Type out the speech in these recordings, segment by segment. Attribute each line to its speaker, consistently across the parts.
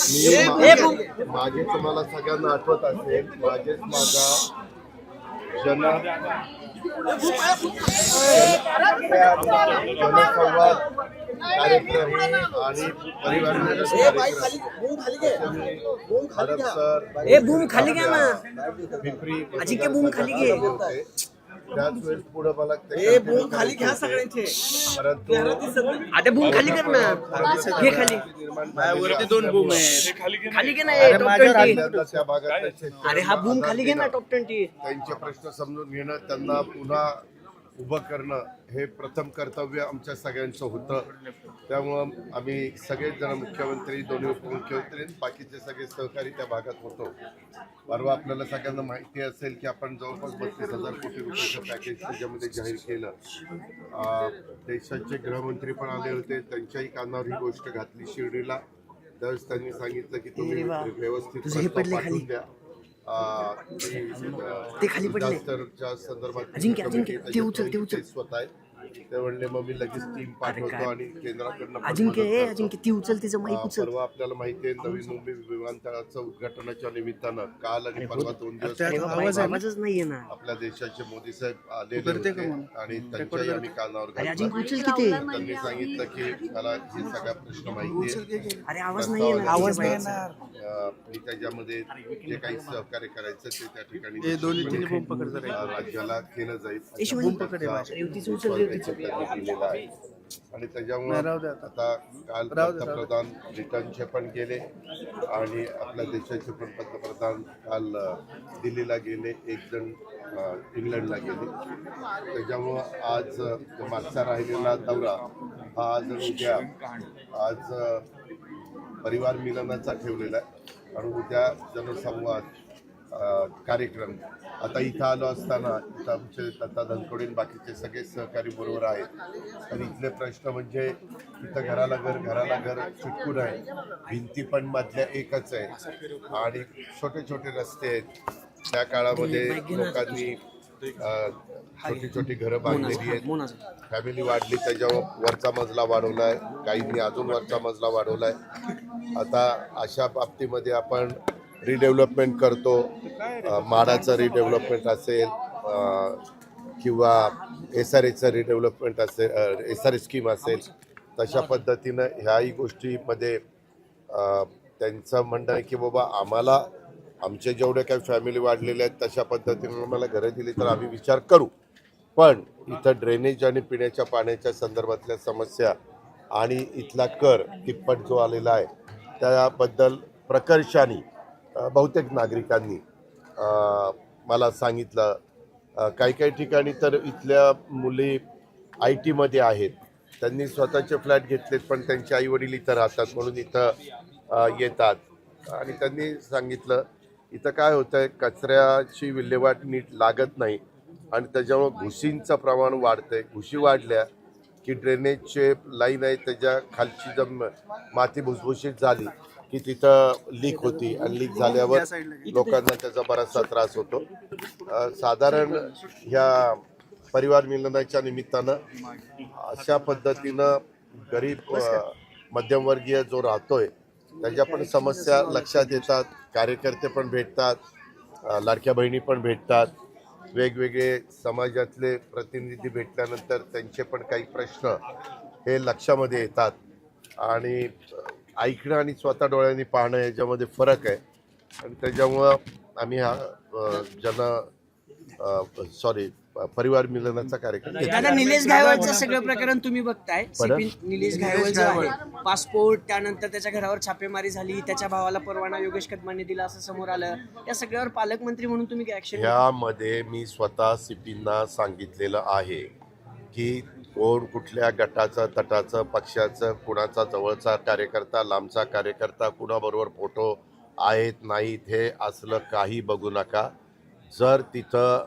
Speaker 1: मागे तुम्हाला सगळ्यांना आठवत असेल, मागेच माझा जनसंवाद कार्यक्रम आणि परिवार पिंपरी त्याच वेळेस पुढे मला
Speaker 2: बूम खाली घ्या सगळ्यांचे.
Speaker 1: आता
Speaker 2: बूम खाली कर ना. घे खाली.
Speaker 3: वरती 2 बूम आहेत.
Speaker 2: खाली घे ना टॉप 20.
Speaker 1: त्या भागात
Speaker 2: अरे हा बूम खाली घे ना टॉप 20.
Speaker 1: त्यांचे प्रश्न समजून घेणं, त्यांना पुन्हा उभं करणं हे प्रथम कर्तव्य आमच्या सगळ्यांचं होतं. त्यामुळं आम्ही सगळेच जण मुख्यमंत्री, दोन्ही उपमुख्यमंत्री, बाकीचे सगळे सहकारी त्या भागात होतो. परवा आपल्याला सगळ्यांना माहिती असेल की आपण जवळपास 32,000 कोटी रुपयाचं पॅकेज त्याच्यामध्ये जाहीर केलं. देशाचे गृहमंत्री पण आले होते, त्यांच्याही कानावर ही गोष्ट घातली शिर्डीला. त्यावेळेस त्यांनी सांगितलं की तुम्ही व्यवस्थित पाठवून द्या.
Speaker 2: ते खाली पडले.
Speaker 1: संदर्भात स्वतः ते म्हणले मग मी लगेच टीम पाठवतो आणि केंद्राकडनं
Speaker 2: अजिंक्य ती उचल तिचं माईक उचल.
Speaker 1: परवा आपल्याला माहिती आहे नवी मुंबई विमानतळाचं उद्घाटनाच्या निमित्तानं काल आणि परवा 2 दिवस
Speaker 2: आवाजच नाहीये ना.
Speaker 1: आपल्या देशाचे मोदी साहेब आलेले होते आणि त्यांच्याही आम्ही कानावर घातलं. त्यांनी सांगितलं की मला हे सगळा प्रश्न माहिती आहे.
Speaker 2: अरे आवाज नाहीये ना. आवाज नाही येणार.
Speaker 1: मी त्याच्यामध्ये जे काही सहकार्य करायचं ते त्या ठिकाणी राज्याला केलं जाईल दिलेला आहे. आणि त्याच्यामुळे आता काल पंतप्रधान ब्रिटनचे पण गेले आणि आपल्या देशाचे पण पंतप्रधान काल दिल्लीला गेले, एक जण इंग्लंडला गेले. त्याच्यामुळं आज मागचा राहिलेला दौरा हा आज उद्या आज परिवार मिलनाचा ठेवलेला आहे आणि उद्या जनसंवाद कार्यक्रम. आता इथं आलो असताना इथं आमचे दत्ता धनकोडे बाकीचे सगळे सहकारी बरोबर आहेत. तर इथले प्रश्न म्हणजे इथं घराला घर चिटकून आहे, भिंती पण मधल्या एकच आहे आणि छोटे छोटे रस्ते आहेत. त्या काळामध्ये लोकांनी छोटी घरं बांधलेली आहेत. फॅमिली वाढली, त्याच्यावर वरचा मजला वाढवलाय, काहींनी अजून वरचा मजला वाढवलाय. आता अशा बाबतीमध्ये आपण रिडेव्हलपमेंट करतो. माडाचं रिडेव्हलपमेंट असेल किंवा SRAचं रिडेव्हलपमेंट असेल, SRA स्कीम असेल, तशा पद्धतीनं ह्याही गोष्टीमध्ये त्यांचं म्हणणं आहे की बाबा आम्हाला आमचे जेवढे काही फॅमिली वाढलेले आहेत तशा पद्धतीनं आम्हाला घरं दिली तर आम्ही विचार करू. पण इथं ड्रेनेज आणि पिण्याच्या पाण्याच्या संदर्भातल्या समस्या आणि इथला कर तिप्पट जो आलेला आहे त्याबद्दल प्रकर्षाने बहुतेक नागरिकांनी मला सांगितलं. काही ठिकाणी तर इथल्या मुली IT मध्ये आहेत, त्यांनी स्वतःचे फ्लॅट घेतलेत पण त्यांचे आईवडील इथं राहतात म्हणून इथं येतात. आणि त्यांनी सांगितलं इथं काय होतं आहे, कचऱ्याची विल्हेवाट नीट लागत नाही आणि त्याच्यामुळं घुशींचं प्रमाण वाढतंय. घुशी वाढल्या की ड्रेनेजचे लाईन आहे त्याच्या खालची जर माती भुसभुशीत झाली की तिथं लीक होती आणि लीक झाल्यावर लोकांना त्याचा बराचसा त्रास होतो. साधारण ह्या परिवार मिलनाच्या निमित्तानं अशा पद्धतीनं गरीब मध्यमवर्गीय जो राहतोय त्याच्या पण समस्या लक्षात येतात. कार्यकर्ते पण भेटतात, लाडक्या बहिणी पण भेटतात, वेगवेगळे समाजातले प्रतिनिधी भेटल्यानंतर त्यांचे पण काही प्रश्न हे लक्षामध्ये येतात आणि ऐकणं आणि स्वतः डोळ्यांनी पाहणं याच्यामध्ये फरक आहे. आणि त्याच्यामुळं आम्ही हा परिवार मिलनाचा कार्यक्रम.
Speaker 2: दादा निलेश घायवळचं सगळं प्रकरण तुम्ही बघताय. निलेश घायवळचं आहे पासपोर्ट, त्यानंतर त्याच्या घरावर छापेमारी झाली, त्याच्या भावाला परवाना योगेश कदमांनी दिला असं समोर आलं. या सगळ्यावर पालकमंत्री म्हणून तुम्ही ऍक्शन.
Speaker 1: यामध्ये मी स्वतः CPना सांगितलेलं आहे की कोण कुठल्या गटाचं तटाचं पक्षाचं कुणाचा जवळचा कार्यकर्ता लांबचा कार्यकर्ता कुणाबरोबर फोटो आहेत नाहीत हे असलं काही बघू नका. जर तिथं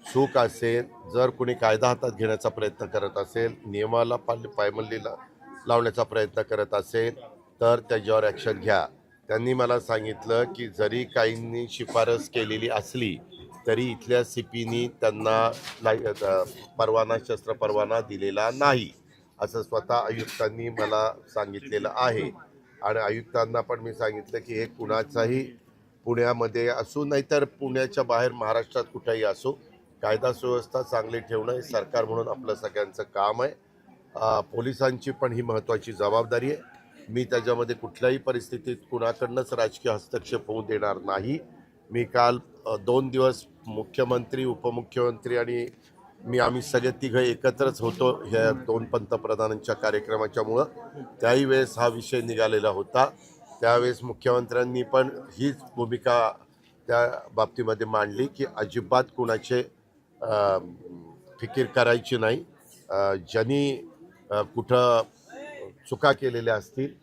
Speaker 1: चूक असेल, जर कुणी कायदा हातात घेण्याचा प्रयत्न करत असेल, नियमाला पायमल्लीला लावण्याचा प्रयत्न करत असेल तर त्याच्यावर ॲक्शन घ्या. त्यांनी मला सांगितलं की जरी काहींनी शिफारस केलेली असली तरी इथल्या CPनी त्यांना शस्त्र परवाना दिलेला नाही असं स्वतः आयुक्तांनी मला सांगितलेलं आहे. आणि आयुक्तांना पण मी सांगितलं की हे कुणाचाही पुण्यामध्ये असो नाहीतर पुण्याच्या बाहेर महाराष्ट्रात कुठेही असो कायदा सुव्यवस्था चांगली ठेवणं हे सरकार म्हणून आपलं सगळ्यांचं काम आहे. पोलिसांची पण ही महत्त्वाची जबाबदारी आहे. मी त्याच्यामध्ये कुठल्याही परिस्थितीत कुणाकडनंच राजकीय हस्तक्षेप होऊ देणार नाही. मी काल 2 दिवस मुख्यमंत्री उपमुख्यमंत्री आणि आम्ही सगळे तिघं एकत्रच होतो ह्या 2 पंतप्रधानांच्या कार्यक्रमाच्यामुळं. त्याही वेळेस हा विषय निघालेला होता. त्यावेळेस मुख्यमंत्र्यांनी पण हीच भूमिका त्या बाबतीमध्ये मांडली की अजिबात कुणाचे फिकीर करायची नाही. ज्यांनी कुठं चुका केलेल्या असतील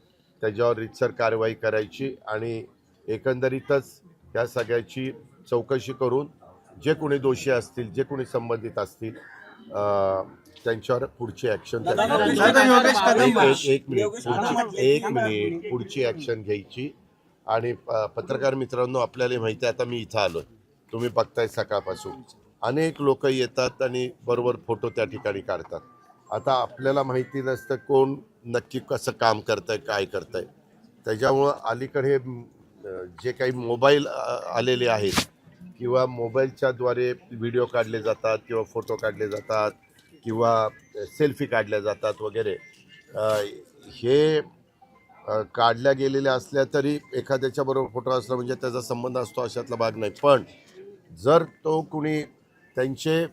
Speaker 1: त्याच्यावर रीतसर कारवाई करायची आणि एकंदरीतच या सगळ्याची चौकशी करून जे कोणी दोषी असतील जे कोणी संबंधित असतील त्यांच्यावर पुढची ॲक्शन एक मिनिट पुढची ॲक्शन घ्यायची. आणि पत्रकार मित्रांनो आपल्याला माहिती आहे आता मी इथं आलो तुम्ही बघताय सकाळपासून अनेक लोक येतात आणि बरोबर फोटो त्या ठिकाणी काढतात. आता आपल्याला माहिती नसतं कोण नक्की कसं काम करतंय काय करतंय. त्याच्यामुळं अलीकडे जे काही मोबाईल आलेले आहेत किंवा मोबाईलच्याद्वारे व्हिडिओ काढले जातात किंवा फोटो काढले जातात किंवा सेल्फी काढल्या जातात वगैरे हे काढल्या गेलेल्या असल्या तरी एखाद्याच्या बरोबर फोटो असला म्हणजे त्याचा संबंध असतो अशातला भाग नाही. पण जर तो कुणी त्यांचे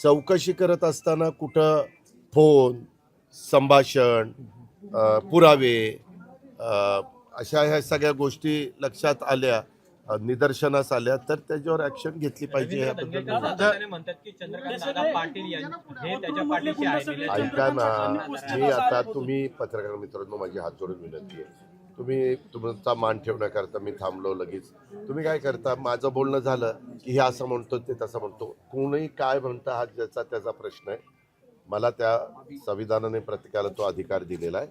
Speaker 1: चौकशी करत असताना कुठं फोन संभाषण पुरावे अशा ह्या सगळ्या गोष्टी लक्षात आल्या निदर्शनास आल्या तर त्याच्यावर ॲक्शन घेतली पाहिजे. ऐका ना मी आता तुम्ही पत्रकार मित्रांनो माझी हात जोडून विनंती आहे तुम्ही तुमचा मान ठेवण्याकरता मी थांबलो लगेच. तुम्ही काय करता माझं बोलणं झालं की हे असं म्हणतो ते तसं म्हणतो कोणी काय म्हणतं हा ज्याचा त्याचा प्रश्न आहे. मला त्या संविधानाने प्रत्येकाला तो अधिकार दिलेला आहे.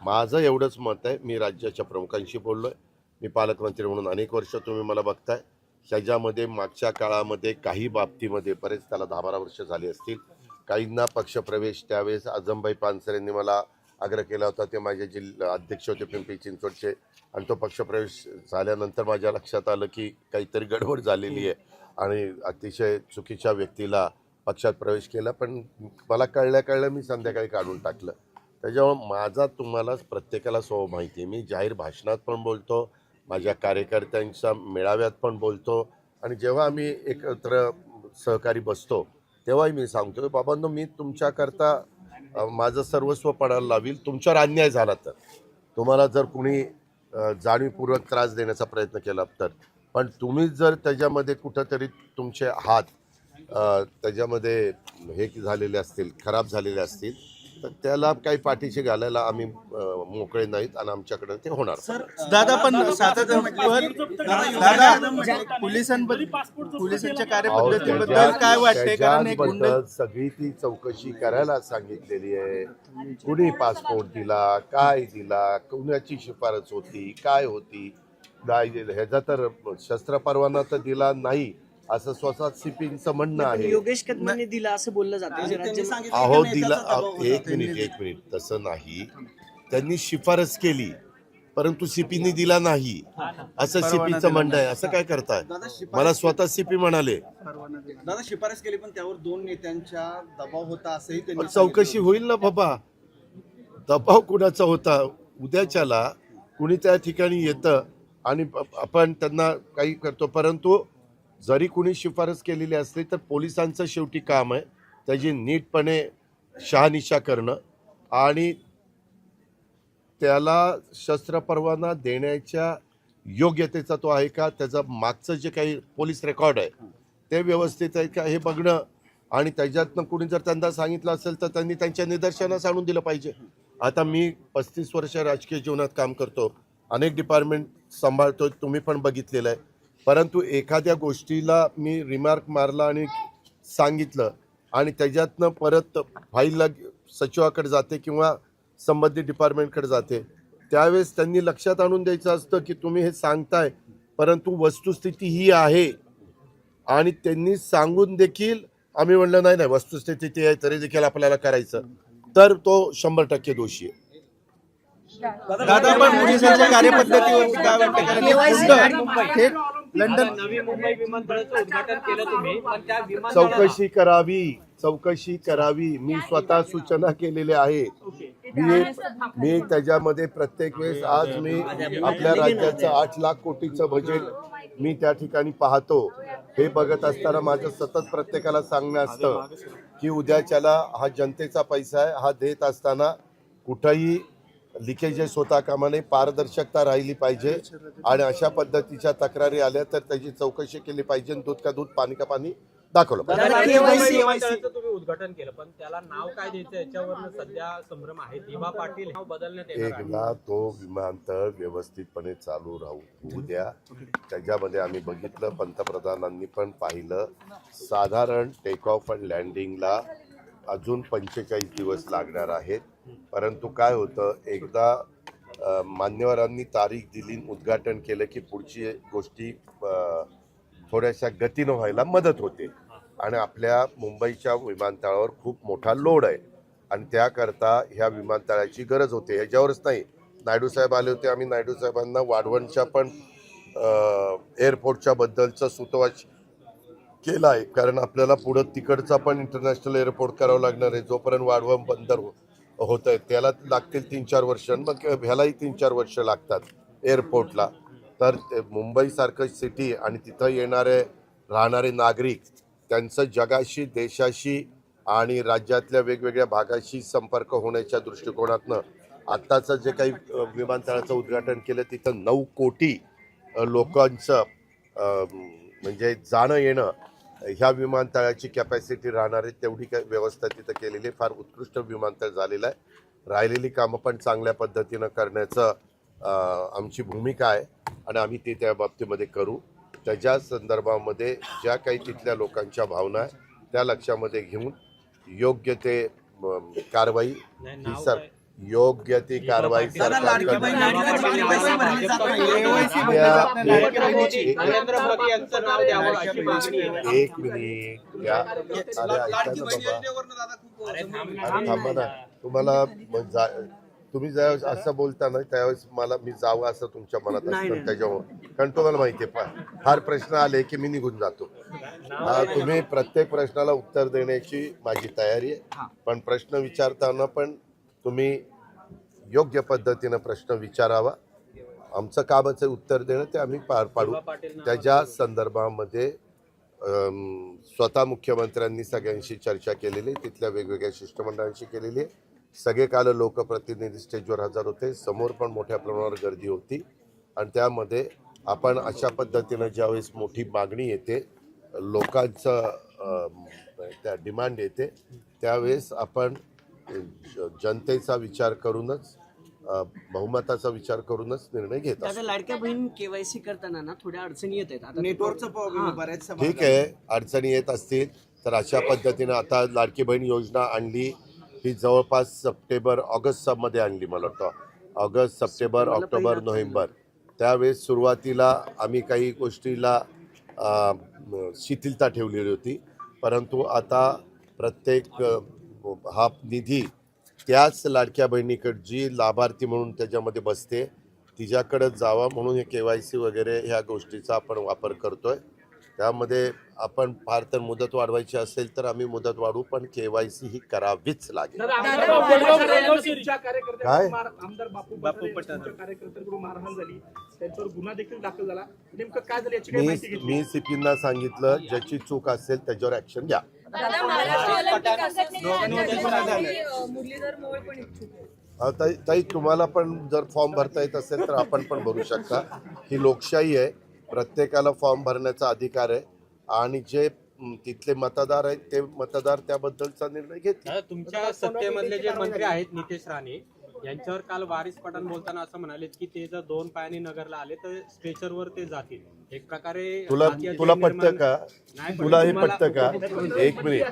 Speaker 1: माझं एवढंच मत आहे. मी राज्याच्या प्रमुखांशी बोललोय. मी पालकमंत्री म्हणून अनेक वर्ष तुम्ही मला बघताय. ह्याच्यामध्ये मागच्या काळामध्ये काही बाबतीमध्ये बरेच त्याला 10-12 वर्ष झाली असतील काहींना पक्षप्रवेश त्यावेळेस आजमभाई पानसरेंनी मला आग्रह केला होता. ते माझे जिल्हा अध्यक्ष होते पिंपरी चिंचवडचे आणि तो पक्षप्रवेश झाल्यानंतर माझ्या लक्षात आलं की काहीतरी गडबड झालेली आहे आणि अतिशय चुकीच्या व्यक्तीला पक्षात प्रवेश केला. पण मला कळल्या मी संध्याकाळी काढून टाकलं. त्याच्यामुळं माझा तुम्हाला प्रत्येकाला स्वभाव माहिती आहे. मी जाहीर भाषणात पण बोलतो माझ्या कार्यकर्त्यांच्या मेळाव्यात पण बोलतो आणि जेव्हा आम्ही एकत्र सहकारी बसतो तेव्हाही मी सांगतो बाबांनो मी तुमच्याकरता माझं सर्वस्व पणाला लावील. तुमच्यावर अन्याय झाला तर तुम्हाला जर कुणी जाणीवपूर्वक त्रास देण्याचा प्रयत्न केला तर पण तुम्हीच जर त्याच्यामध्ये कुठंतरी तुमचे हात त्याच्यामध्ये हे झालेले असतील खराब झालेले असतील तर त्याला काही पाठीशी घालायला आम्ही मोकळे नाहीत आणि आमच्याकडे ते होणार.
Speaker 3: दादा पण पोलिसांच्या कार्यपद्धतीबद्दल काय वाटतंय कारण
Speaker 1: सगळी ती चौकशी करायला सांगितलेली आहे. कुणी पासपोर्ट दिला काय दिला कुणाची शिफारस होती काय होती ह्याचा तर शस्त्र परवाना तर दिला नाही असं स्वतः सीपीचं म्हणणं आहे.
Speaker 2: योगेश कदमांनी दिला असं बोललं जातं.
Speaker 1: अहो दिला एक मिनिट तसं नाही. त्यांनी शिफारस केली परंतु सीपीने दिला नाही असं सीपीचं म्हणणं आहे. असं काय करताय. मला स्वतः सीपी म्हणाले
Speaker 3: दादा शिफारस केली पण त्यावर 2 नेत्यांच्या दबाव होता असंही त्यांनी
Speaker 1: चौकशी होईल ना बाबा. दबाव कुणाचा होता उद्याच्याला कुणी त्या ठिकाणी येतं आणि आपण त्यांना काही करतो. परंतु जरी कुणी शिफारस केलेली असली तर पोलिसांचं शेवटी काम आहे त्याची नीटपणे शहानिशा करणं आणि त्याला शस्त्र परवाना देण्याच्या योग्यतेचा तो आहे का त्याचा मागचं जे काही पोलीस रेकॉर्ड आहे ते व्यवस्थित आहे का हे बघणं आणि त्याच्यातनं कुणी जर त्यांना सांगितलं असेल तर त्यांनी त्यांच्या निदर्शनास आणून दिलं पाहिजे. आता मी 35 वर्ष राजकीय जीवनात काम करतो अनेक डिपार्टमेंट सांभाळतो तुम्ही पण बघितलेलं आहे. परंतु एखाद्या गोष्टीला मी रिमार्क मारला आणि सांगितलं आणि त्याच्यातनं परत फाईलला सचिवाकडे जाते किंवा संबंधित डिपार्टमेंटकडे जाते त्यावेळेस त्यांनी लक्षात आणून द्यायचं असतं की तुम्ही हे सांगताय परंतु वस्तुस्थिती ही आहे आणि त्यांनी सांगून देखील आम्ही म्हणलं नाही वस्तुस्थिती आहे तरी देखील आपल्याला करायचं तर तो 100% दोषी आहे.
Speaker 3: दादा पण पोलिसांच्या कार्यपद्धतीवर काय वाटतं?
Speaker 2: हे
Speaker 3: लंडन
Speaker 4: नवी मुंबई विमानतळाचं उद्घाटन केलं तुम्ही पण त्या
Speaker 1: चौकशी करावी मी स्वतः सूचना केलेल्या आहे. मी त्याच्यामध्ये प्रत्येक वेळेस आज मी आपल्या राज्याचं 8 लाख कोटीचं बजेट मी त्या ठिकाणी पाहतो. हे बघत असताना माझं सतत प्रत्येकाला सांगणं असतं की उद्याच्याला हा जनतेचा पैसा आहे. हा देत असताना कुठंही लिकेजेस होता कामा नये, पारदर्शकता राहिली पाहिजे आणि अशा पद्धतीच्या तक्रारी आल्या तर त्याची चौकशी केली पाहिजे. दूध का दूध पाणी का पाणी दाखवलं पाहिजे.
Speaker 4: विमानतळाचं तुम्ही उद्घाटन केलं पण त्याला नाव काय द्यायचं याच्यावर सध्या संभ्रम आहे. दिवा पाटील नाव बदलण्यात येणार आहे.
Speaker 1: एकदा तो विमानतळ व्यवस्थितपणे चालू होऊ द्या. त्याच्यामध्ये आम्ही बघितलं, पंतप्रधानांनी पण पाहिलं, साधारण टेक ऑफ अँड लँडिंगला अजून 45 दिवस लागणार आहेत. परंतु काय होतं, एकदा मान्यवरांनी तारीख दिली, उद्घाटन केलं की पुढची गोष्टी थोड्याशा गतीनं व्हायला मदत होते. आणि आपल्या मुंबईच्या विमानतळावर खूप मोठा लोड आहे आणि त्याकरता ह्या विमानतळाची गरज होते. ह्याच्यावरच नाही, नायडू साहेब आले होते, आम्ही नायडू साहेबांना वाढवणच्या पण एअरपोर्टच्या बद्दलचं सुतोवाच केला आहे. कारण आपल्याला पुढं तिकडचा पण इंटरनॅशनल एअरपोर्ट करावं लागणार आहे. जोपर्यंत वाढवण बंदर होत आहे त्याला लागतील 3-4 वर्ष, मग ह्यालाही 3-4 वर्ष लागतात एअरपोर्टला. तर मुंबईसारखं सिटी आणि तिथं येणारे राहणारे नागरिक त्यांचं जगाशी, देशाशी आणि राज्यातल्या वेगवेगळ्या भागाशी संपर्क होण्याच्या दृष्टिकोनातनं आत्ताचं जे काही विमानतळाचं उद्घाटन केलं तिथं 9 कोटी लोकांचं म्हणजे जाणं येणं ह्या विमानतळाची कॅपॅसिटी राहणार आहे. तेवढी काय व्यवस्था तिथं केलेली आहे. फार उत्कृष्ट विमानतळ झालेलं आहे. राहिलेली कामं पण चांगल्या पद्धतीनं करण्याचं आमची भूमिका आहे आणि आम्ही ते त्या बाबतीमध्ये करू. त्याच्या संदर्भामध्ये ज्या काही तिथल्या लोकांच्या भावना आहे त्या लक्षामध्ये घेऊन योग्य ते कारवाई योग्य ती कारवाई
Speaker 4: नरेंद्र मोदी यांचं नाव द्यावं अशी मागणी आहे.
Speaker 1: एक मिनिट थांबा ना. तुम्हाला तुम्ही ज्यावेळेस असं बोलता ना त्यावेळेस मला मी जावं असं तुमच्या मनात असतं. त्याच्यामुळे कारण तुम्हाला माहिती आहे फार प्रश्न आले की मी निघून जातो. तुम्ही प्रत्येक प्रश्नाला उत्तर देण्याची माझी तयारी आहे, पण प्रश्न विचारताना पण तुम्ही योग्य पद्धतीनं प्रश्न विचारावा. आमचं कामाचं उत्तर देणं ते आम्ही पार पाडू. त्याच्या संदर्भामध्ये स्वतः मुख्यमंत्र्यांनी सगळ्यांशी चर्चा केलेली, तिथल्या वेगवेगळ्या शिष्टमंडळांशी केलेली आहे. सगळे काल लोकप्रतिनिधी स्टेजवर हजर होते. समोर पण मोठ्या प्रमाणावर गर्दी होती आणि त्यामध्ये आपण अशा पद्धतीनं ज्यावेळेस मोठी मागणी येते, लोकांचं त्या डिमांड येते, त्यावेळेस आपण जनतेचा विचार करूनच, बहुमताचा विचार करूनच निर्णय घेत असतो.
Speaker 2: लाडक्या बहीण केवायसी करताना ना थोड्या अडचणी येत आहेत. आता
Speaker 3: नेटवर्कचं प्रॉब्लेम बऱ्याचशा
Speaker 1: ठीक आहे, अडचणी येत असतील तर अशा पद्धतीनं आता लाडकी बहीण योजना आणली, ही जवळपास ऑगस्टमध्ये आणली. मला वाटतं ऑगस्ट, सप्टेंबर, ऑक्टोबर, नोव्हेंबर त्यावेळेस सुरुवातीला आम्ही काही गोष्टीला शिथिलता ठेवलेली होती. परंतु आता प्रत्येक हा निधी त्याच लाडक्या बहिणीकडे जी लाभार्थी म्हणून त्याच्यामध्ये बसते तिच्याकडे जावा म्हणून हे KYC वगैरे ह्या गोष्टीचा आपण वापर करतोय. त्यामध्ये आपण फार तर मुदत वाढवायची असेल तर आम्ही मुदत वाढवू, पण KYC ही करावीच लागेल. काय
Speaker 5: आमदार बापू पठाण कार्यकर्त्यांकडून मारहाण झाली, त्यांच्यावर गुन्हा देखील दाखल झाला. नेमकं काय झालं याची काही माहिती घेतली?
Speaker 1: मी CPंना सांगितलं ज्याची चूक असेल त्याच्यावर ऍक्शन घ्या. ताई तुम्हाला पण जर फॉर्म भरता येत असेल तर आपण पण भरू शकता. ही लोकशाही आहे, प्रत्येकाला फॉर्म भरण्याचा अधिकार आहे आणि जे तिथले मतदार आहेत ते मतदार त्याबद्दलचा निर्णय घेतील.
Speaker 4: तुमच्या सत्तेमधले जे मंत्री आहेत नितेश राणे यांच्यावर काल वारिस पठाण बोलताना असं म्हणाले की ते जर 2 पायाने नगरला आले तर स्ट्रेचरवर ते जातील. एक प्रकारे
Speaker 1: तुला पटतं का? तुला हे पटतं का? एक मिनिट,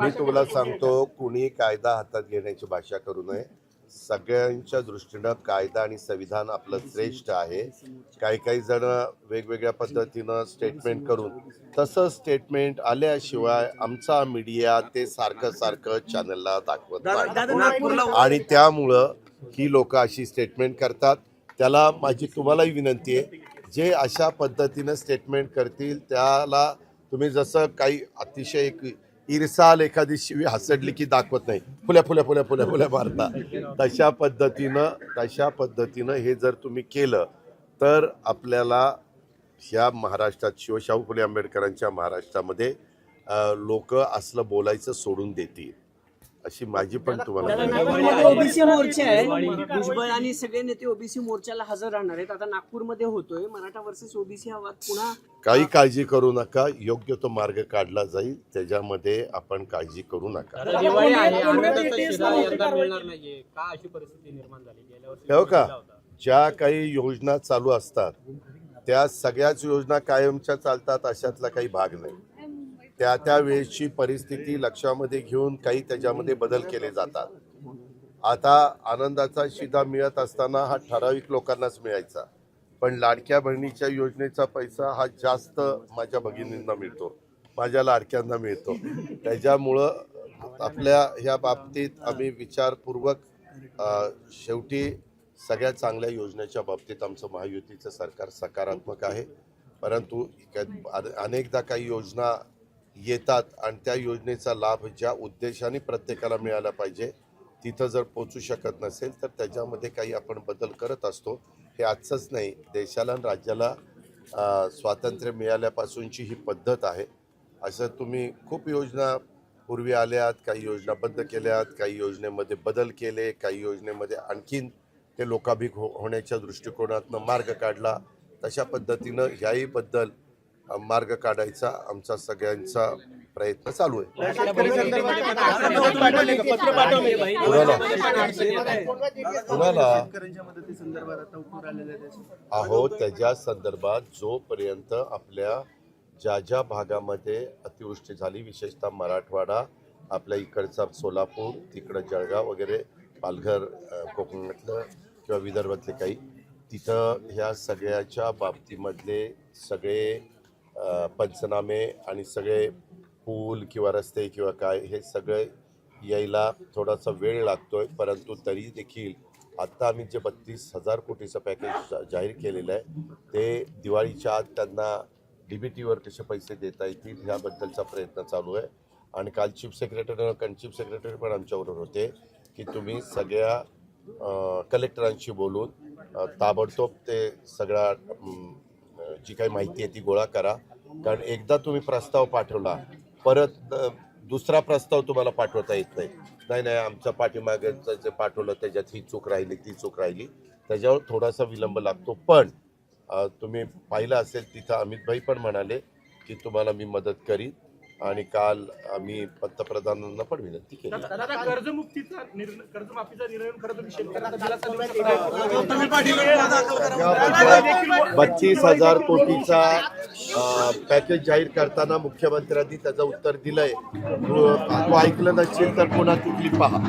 Speaker 1: मी तुला सांगतो, कुणी कायदा हातात घेण्याची भाषा करू नये. सगळ्यांच्या दृष्टीनं कायदा आणि संविधान आपलं श्रेष्ठ आहे. काही जण वेगवेगळ्या पद्धतीनं स्टेटमेंट करून तसं स्टेटमेंट आल्याशिवाय आमचा मीडिया ते सारखं चॅनलला दाखवत नाही आणि त्यामुळं ही लोक अशी स्टेटमेंट करतात. त्याला माझी तुम्हालाही विनंती आहे, जे अशा पद्धतीनं स्टेटमेंट करतील त्याला तुम्ही जसं काही अतिशय ईर्षाल एखादी शिवी हसडली की दाखवत नाही, फुल्या मारता, तशा पद्धतीनं हे जर तुम्ही केलं तर आपल्याला ह्या महाराष्ट्रात शिवशाहू फुले आंबेडकरांच्या महाराष्ट्रामध्ये लोक असलं बोलायचं सोडून देतील अशी माझी पण तुम्हाला
Speaker 2: ओबीसी मोर्चा आहे. भुजबळ आणि सगळे नेते ओबीसी मोर्चाला हजर राहणार आहेत. आता नागपूरमध्ये होतोय मराठा वर्सेस ओबीसी हा वाद पुन्हा.
Speaker 1: काही काळजी करू नका, योग्य तो मार्ग काढला जाईल, त्याच्यामध्ये आपण काळजी करू नका.
Speaker 4: दिवाळी आहे, अन्नदाता शिधा यंदा मिळणार नाहीये का, अशी परिस्थिती निर्माण झाली गेल्या वर्षी
Speaker 1: हो का? ज्या काही योजना चालू असतात त्या सगळ्याच योजना कायमच्या चालतात अशातला काही भाग नाही. त्या वेळेची परिस्थिती लक्षामध्ये घेऊन काही त्याच्यामध्ये बदल केले जातात. आता आनंदाचा शिधा मिळत असताना हा ठराविक लोकांनाच मिळायचा, पण लाडक्या बहिणीच्या योजनेचा पैसा हा जास्त माझ्या भगिनींना मिळतो, माझ्या लाडक्यांना मिळतो. त्याच्यामुळं आपल्या ह्या बाबतीत आम्ही विचारपूर्वक शेवटी सगळ्या चांगल्या योजनेच्या बाबतीत आमचं महायुतीचं सरकार सकारात्मक आहे. परंतु अनेकदा काही योजना येतात आणि त्या योजनेचा लाभ ज्या उद्देशाने प्रत्येकाला मिळाला पाहिजे तिथं जर पोचू शकत नसेल तर त्याच्यामध्ये काही आपण बदल करत असतो. हे आजचंच नाही, देशाला आणि राज्याला स्वातंत्र्य मिळाल्यापासूनची ही पद्धत आहे. असं तुम्ही खूप योजना पूर्वी आल्यात, काही योजना बंद केल्यात, काही योजनेमध्ये बदल केले, काही योजनेमध्ये आणखीन ते लोकाभिमुख होण्याच्या दृष्टिकोनातनं मार्ग काढला. तशा पद्धतीनं ह्याही बद्दल मार्ग काढायचा आमचा सगळ्यांचा प्रयत्न चालू आहे. अहो, त्याच्या संदर्भात जोपर्यंत आपल्या ज्या भागामध्ये अतिवृष्टी झाली, विशेषतः मराठवाडा, आपल्या इकडचा सोलापूर, तिकडं जळगाव वगैरे, पालघर कोकणातलं किंवा विदर्भातले काही, तिथं ह्या सगळ्याच्या बाबतीमधले सगळे पंचनामे आणि सगळे पूल किंवा रस्ते किंवा काय हे सगळे यायला थोडासा वेळ लागतोय. परंतु तरी देखील आत्ता आम्ही जे 32,000 कोटीचं पॅकेज जाहीर केलेलं आहे ते दिवाळीच्या आत त्यांना DBTवर कसे पैसे देता येतील ह्याबद्दलचा प्रयत्न चालू आहे. आणि काल चीफ सेक्रेटरी पण आमच्याबरोबर होते की तुम्ही सगळ्या कलेक्टरांशी बोलून ताबडतोब ते सगळा जी काही माहिती आहे ती गोळा करा. कारण एकदा तुम्ही प्रस्ताव पाठवला, परत दुसरा प्रस्ताव तुम्हाला पाठवता येत नाही आमच्या पाठीमागचं जे पाठवलं त्याच्यात ही चूक राहिली, ती चूक राहिली, त्याच्यावर थोडासा विलंब लागतो. पण तुम्ही पाहिलं असेल तिथं अमितभाई पण म्हणाले की तुम्हाला मी मदत करीन आणि काल आम्ही पंतप्रधानांना पण विनंती केली.
Speaker 5: कर्जमाफीचा निर्णय खरं तर शेतकऱ्यांना
Speaker 1: 32,000 कोटीचा पॅकेज जाहीर करताना मुख्यमंत्र्यांनी त्याचं उत्तर दिलंय. तू ऐकलं नसेल तर पुन्हा तिथली पहा.